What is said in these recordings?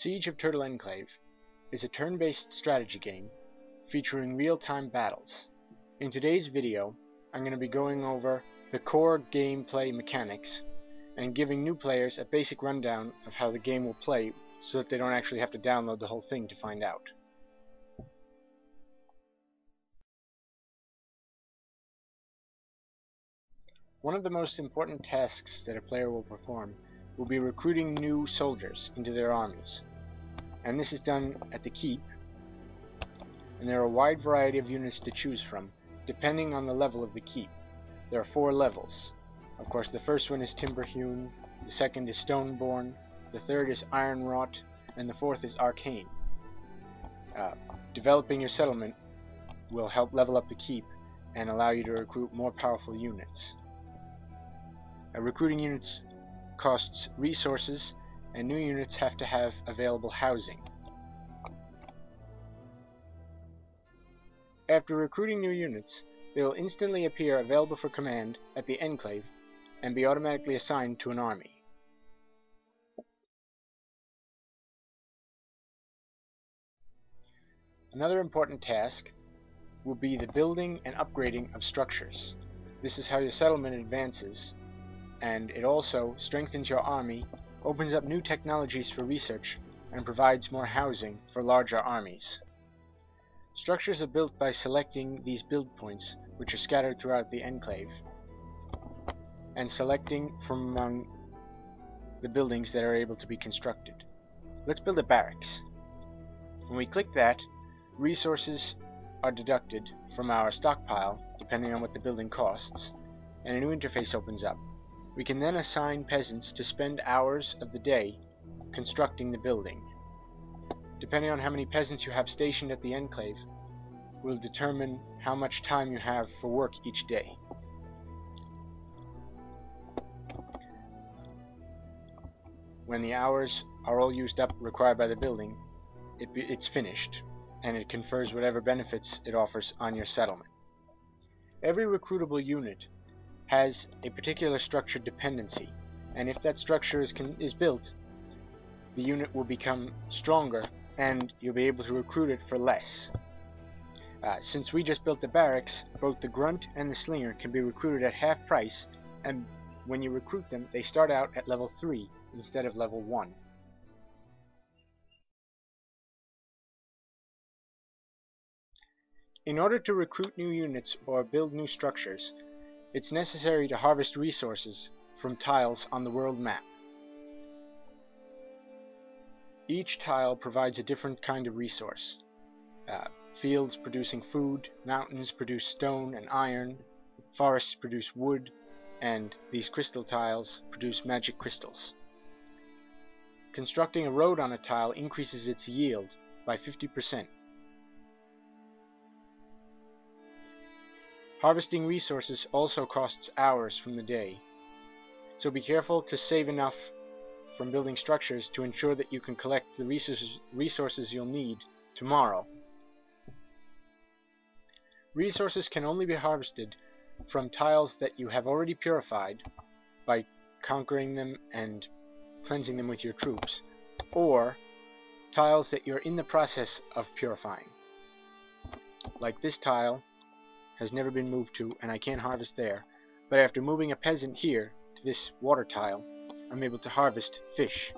Siege of Turtle Enclave is a turn-based strategy game featuring real-time battles. In today's video, I'm going to be going over the core gameplay mechanics and giving new players a basic rundown of how the game will play so that they don't actually have to download the whole thing to find out. One of the most important tasks that a player will perform will be recruiting new soldiers into their armies. And this is done at the keep, and there are a wide variety of units to choose from, depending on the level of the keep. There are 4 levels. Of course, the first one is Timber-hewn, the second is Stone-born, the third is Iron-wrought, and the fourth is Arcane. Developing your settlement will help level up the keep and allow you to recruit more powerful units. Recruiting units costs resources, and new units have to have available housing. After recruiting new units, they will instantly appear available for command at the Enclave and be automatically assigned to an army. Another important task will be the building and upgrading of structures. This is how your settlement advances, and it also strengthens your army, opens up new technologies for research, and provides more housing for larger armies. Structures are built by selecting these build points, which are scattered throughout the Enclave, and selecting from among the buildings that are able to be constructed. Let's build a barracks. When we click that, resources are deducted from our stockpile, depending on what the building costs, and a new interface opens up. We can then assign peasants to spend hours of the day constructing the building. Depending on how many peasants you have stationed at the Enclave will determine how much time you have for work each day. When the hours are all used up required by the building, it's finished, and it confers whatever benefits it offers on your settlement. Every recruitable unit has a particular structured dependency, and if that structure is built, the unit will become stronger and you'll be able to recruit it for less. Since we just built the barracks, both the grunt and the slinger can be recruited at half price, and when you recruit them, they start out at level 3 instead of level 1. In order to recruit new units or build new structures, it's necessary to harvest resources from tiles on the world map. Each tile provides a different kind of resource. Fields producing food, mountains produce stone and iron, forests produce wood, and these crystal tiles produce magic crystals. Constructing a road on a tile increases its yield by 50%. Harvesting resources also costs hours from the day, so be careful to save enough from building structures to ensure that you can collect the resources you'll need tomorrow. Resources can only be harvested from tiles that you have already purified by conquering them and cleansing them with your troops, or tiles that you're in the process of purifying. Like this tile has never been moved to, and I can't harvest there, but after moving a peasant here to this water tile, I'm able to harvest fish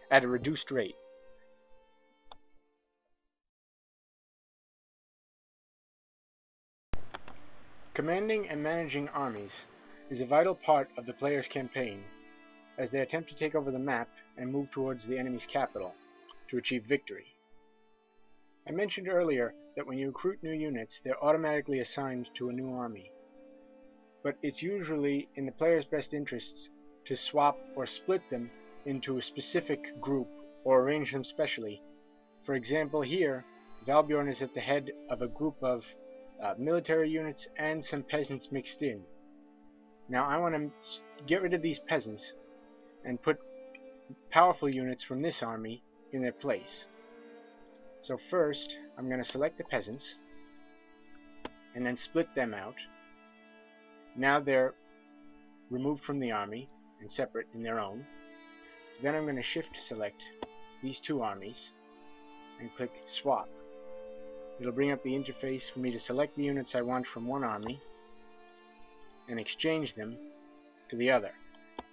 at a reduced rate. Commanding and managing armies is a vital part of the player's campaign as they attempt to take over the map and move towards the enemy's capital to achieve victory. I mentioned earlier that when you recruit new units, they're automatically assigned to a new army. But it's usually in the player's best interests to swap or split them into a specific group or arrange them specially. For example, here, Valbjorn is at the head of a group of military units and some peasants mixed in. Now I want to get rid of these peasants and put powerful units from this army in their place. So first, I'm going to select the peasants, and then split them out. Now they're removed from the army and separate in their own. Then I'm going to shift select these two armies and click Swap. It'll bring up the interface for me to select the units I want from one army and exchange them to the other.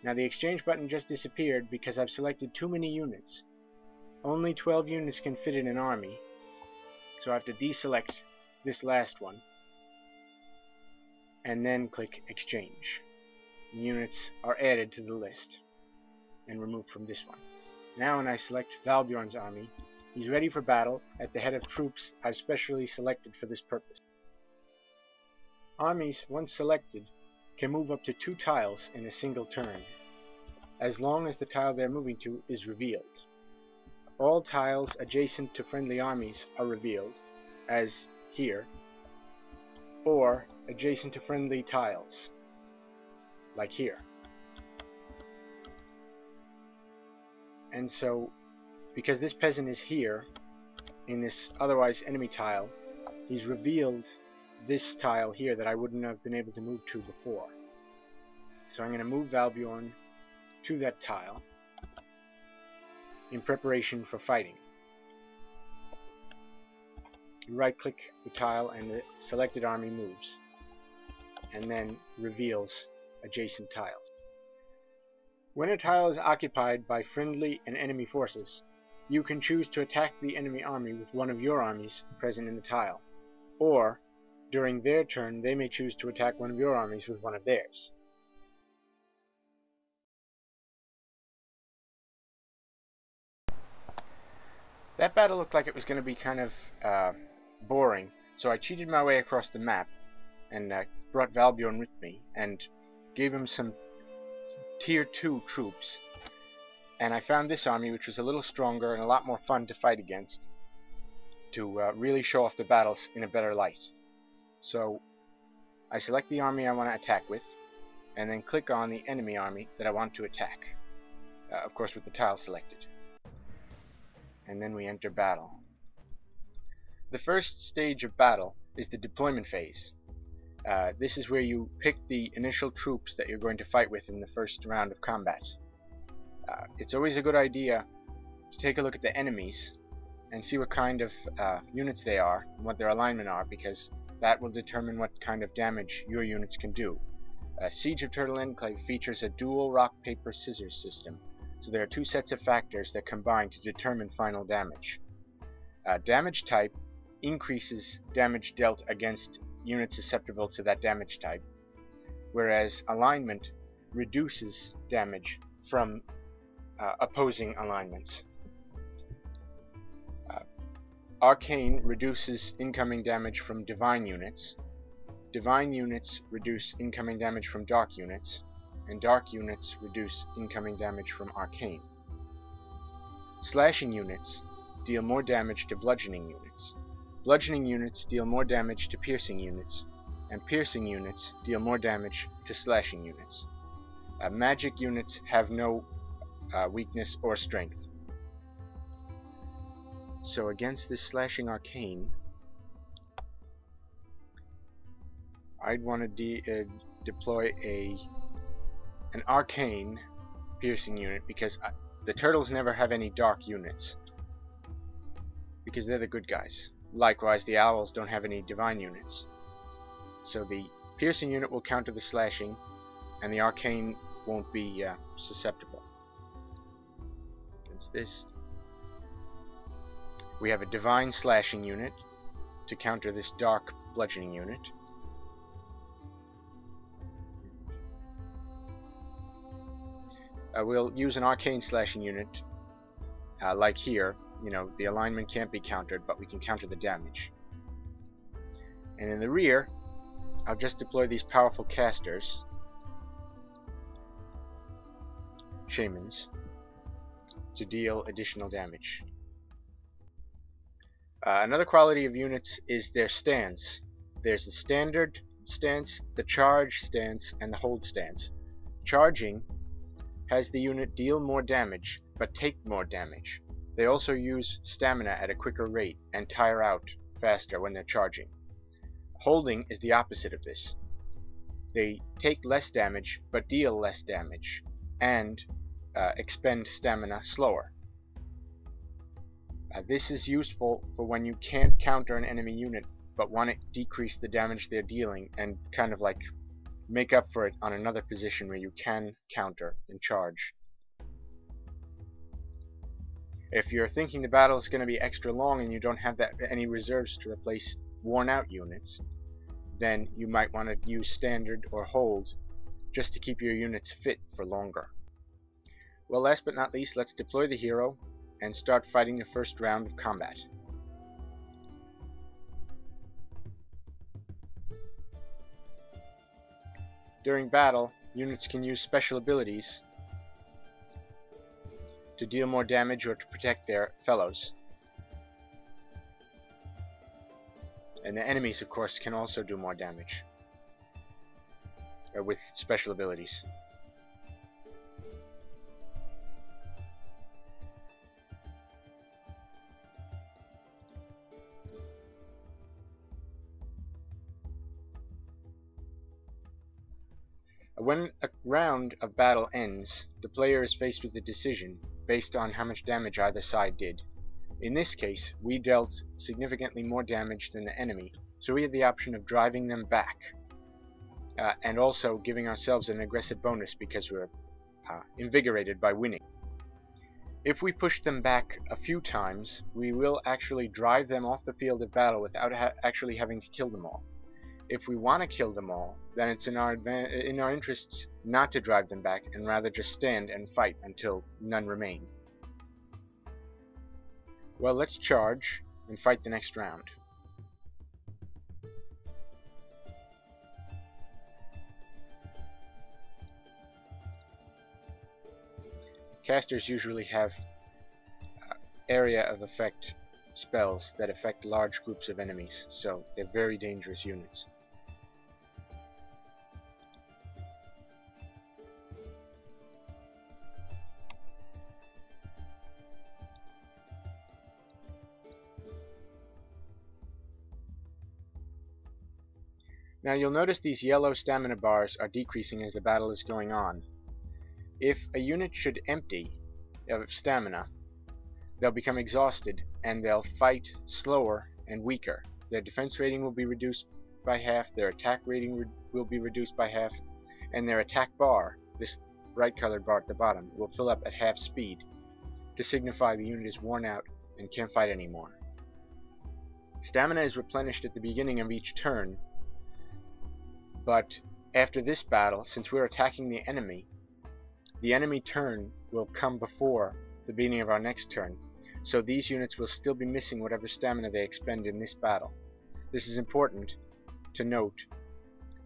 Now the exchange button just disappeared because I've selected too many units. Only 12 units can fit in an army, so I have to deselect this last one and then click Exchange. The units are added to the list and removed from this one. Now when I select Valbjorn's army, he's ready for battle at the head of troops I've specially selected for this purpose. Armies, once selected, can move up to 2 tiles in a single turn, as long as the tile they're moving to is revealed. All tiles adjacent to friendly armies are revealed, as here, or adjacent to friendly tiles, like here. And so, because this peasant is here, in this otherwise enemy tile, he's revealed this tile here that I wouldn't have been able to move to before. So I'm going to move Valbjorn to that tile in preparation for fighting. Right click the tile and the selected army moves, and then reveals adjacent tiles. When a tile is occupied by friendly and enemy forces, you can choose to attack the enemy army with one of your armies present in the tile, or during their turn they may choose to attack one of your armies with one of theirs. That battle looked like it was going to be kind of boring, so I cheated my way across the map and brought Valbjorn with me and gave him some tier 2 troops, and I found this army, which was a little stronger and a lot more fun to fight against, to really show off the battles in a better light. So I select the army I want to attack with, and then click on the enemy army that I want to attack, of course with the tile selected. And then we enter battle. The first stage of battle is the deployment phase. This is where you pick the initial troops that you're going to fight with in the first round of combat. It's always a good idea to take a look at the enemies and see what kind of units they are and what their alignment are, because that will determine what kind of damage your units can do. Siege of Turtle Enclave features a dual rock-paper-scissors system, so there are 2 sets of factors that combine to determine final damage. Damage type increases damage dealt against units susceptible to that damage type, whereas alignment reduces damage from opposing alignments. Arcane reduces incoming damage from divine units. Divine units reduce incoming damage from dark units, and dark units reduce incoming damage from arcane. Slashing units deal more damage to bludgeoning units. Bludgeoning units deal more damage to piercing units, and piercing units deal more damage to slashing units. Magic units have no weakness or strength. So against this slashing arcane, I'd want to deploy an arcane piercing unit, because the turtles never have any dark units, because they're the good guys. Likewise, the owls don't have any divine units. So the piercing unit will counter the slashing, and the arcane won't be susceptible. Against this, we have a divine slashing unit to counter this dark bludgeoning unit. We'll use an arcane slashing unit, like here. You know, the alignment can't be countered, but we can counter the damage. And in the rear, I'll just deploy these powerful casters, shamans, to deal additional damage. Another quality of units is their stance. There's the standard stance, the charge stance, and the hold stance. Charging has the unit deal more damage, but take more damage. They also use stamina at a quicker rate and tire out faster when they're charging. Holding is the opposite of this. They take less damage, but deal less damage, and expend stamina slower. This is useful for when you can't counter an enemy unit but want to decrease the damage they're dealing and kind of like make up for it on another position where you can counter and charge. If you're thinking the battle is going to be extra long and you don't have any reserves to replace worn out units, then you might want to use standard or hold just to keep your units fit for longer. Well, last but not least, let's deploy the hero and start fighting the first round of combat. During battle, units can use special abilities to deal more damage or to protect their fellows. And the enemies, of course, can also do more damage with special abilities. When a round of battle ends, the player is faced with a decision based on how much damage either side did. In this case, we dealt significantly more damage than the enemy, so we had the option of driving them back, and also giving ourselves an aggressive bonus because we were invigorated by winning. If we push them back a few times, we will actually drive them off the field of battle without actually having to kill them all. If we want to kill them all, then it's in our interests not to drive them back and rather just stand and fight until none remain. Well, let's charge and fight the next round. Casters usually have area of effect spells that affect large groups of enemies, so they're very dangerous units. Now you'll notice these yellow stamina bars are decreasing as the battle is going on. If a unit should empty of stamina, they'll become exhausted and they'll fight slower and weaker. Their defense rating will be reduced by half, their attack rating will be reduced by half, and their attack bar, this bright colored bar at the bottom, will fill up at half speed to signify the unit is worn out and can't fight anymore. Stamina is replenished at the beginning of each turn, but after this battle, since we're attacking the enemy turn will come before the beginning of our next turn, so these units will still be missing whatever stamina they expend in this battle. This is important to note,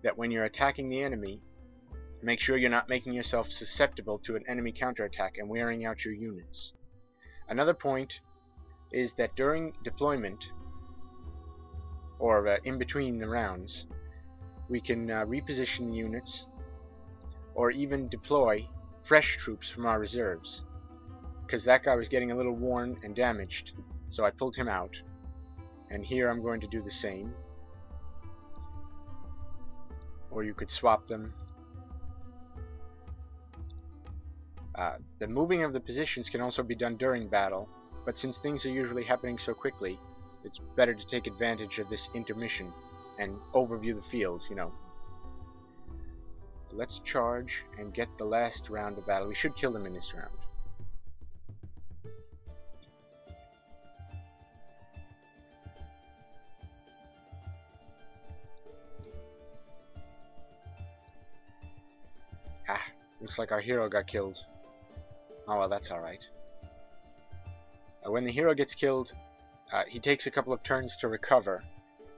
that when you're attacking the enemy, make sure you're not making yourself susceptible to an enemy counterattack and wearing out your units. Another point is that during deployment, or in between the rounds, we can reposition units or even deploy fresh troops from our reserves, because that guy was getting a little worn and damaged, so I pulled him out, and here I'm going to do the same. Or you could swap them. The moving of the positions can also be done during battle, but since things are usually happening so quickly, it's better to take advantage of this intermission and overview the fields, you know. Let's charge and get the last round of battle. We should kill them in this round. Looks like our hero got killed. Oh well, that's alright. When the hero gets killed, he takes a couple of turns to recover,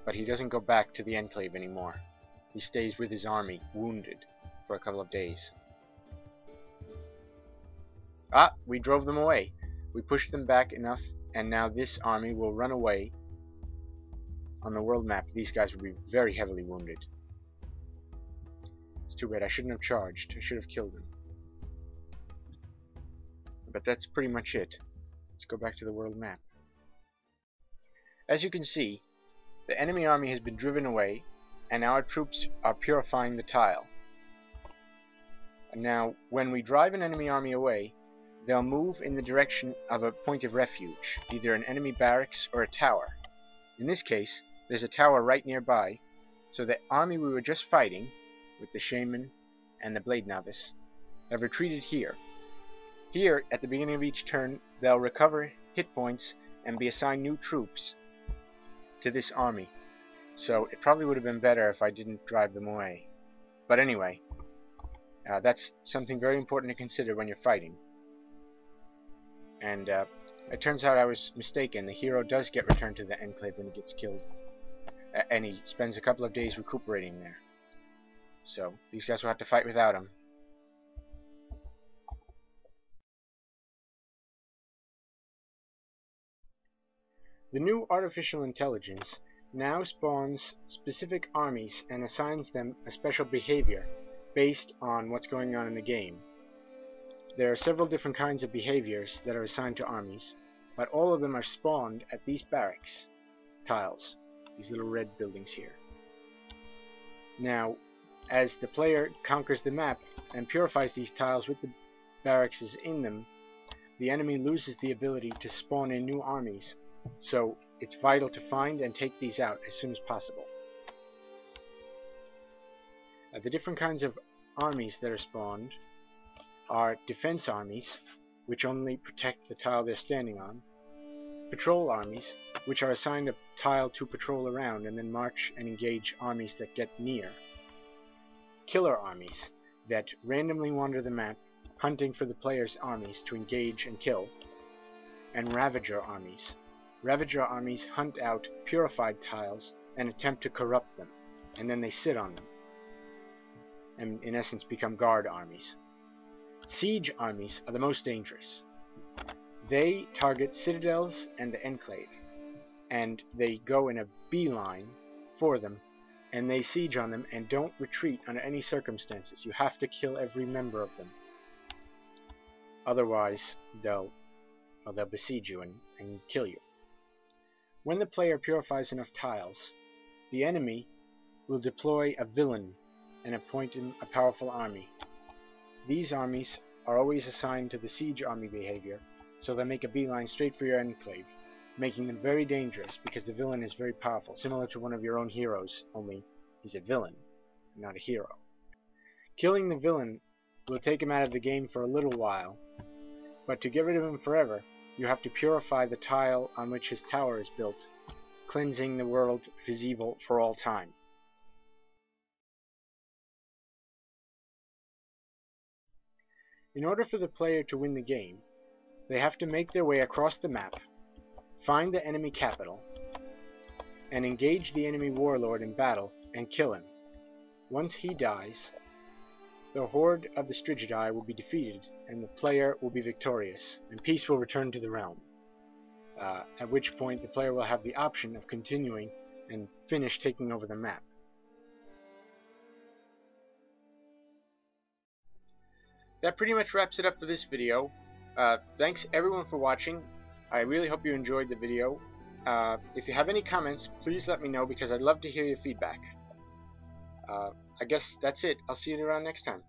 but he doesn't go back to the Enclave anymore. He stays with his army, wounded, for a couple of days. We drove them away. We pushed them back enough, and now this army will run away. On the world map, these guys will be very heavily wounded. It's too bad. I shouldn't have charged. I should have killed them. But that's pretty much it. Let's go back to the world map. As you can see, the enemy army has been driven away, and our troops are purifying the tile. And now, when we drive an enemy army away, they'll move in the direction of a point of refuge, either an enemy barracks or a tower. In this case, there's a tower right nearby, so the army we were just fighting, with the Shaman and the Blade Novice, have retreated here. Here, at the beginning of each turn, they'll recover hit points and be assigned new troops to this army. So it probably would have been better if I didn't drive them away. But anyway, that's something very important to consider when you're fighting. And it turns out I was mistaken. The hero does get returned to the Enclave when he gets killed. And he spends a couple of days recuperating there. So these guys will have to fight without him. The new artificial intelligence now spawns specific armies and assigns them a special behavior based on what's going on in the game. There are several different kinds of behaviors that are assigned to armies, but all of them are spawned at these barracks tiles, these little red buildings here. Now, as the player conquers the map and purifies these tiles with the barracks in them, the enemy loses the ability to spawn in new armies, so it's vital to find and take these out as soon as possible. The different kinds of armies that are spawned are defense armies, which only protect the tile they're standing on, patrol armies, which are assigned a tile to patrol around and then march and engage armies that get near, killer armies that randomly wander the map hunting for the player's armies to engage and kill, and Ravager armies. Ravager armies hunt out purified tiles and attempt to corrupt them, and then they sit on them, and in essence become guard armies. Siege armies are the most dangerous. They target citadels and the Enclave, and they go in a beeline for them, and they siege on them and don't retreat under any circumstances. You have to kill every member of them. Otherwise, they'll besiege you and kill you. When the player purifies enough tiles, the enemy will deploy a villain and appoint him a powerful army. These armies are always assigned to the siege army behavior, so they make a beeline straight for your Enclave, making them very dangerous because the villain is very powerful, similar to one of your own heroes, only he's a villain, not a hero. Killing the villain will take him out of the game for a little while, but to get rid of him forever, you have to purify the tile on which his tower is built, cleansing the world of his evil for all time. In order for the player to win the game, they have to make their way across the map, find the enemy capital, and engage the enemy warlord in battle and kill him. Once he dies, the horde of the Strigidae will be defeated and the player will be victorious, and peace will return to the realm. At which point the player will have the option of continuing and finish taking over the map. That pretty much wraps it up for this video. Thanks everyone for watching. I really hope you enjoyed the video. If you have any comments, please let me know because I'd love to hear your feedback. I guess that's it. I'll see you around next time.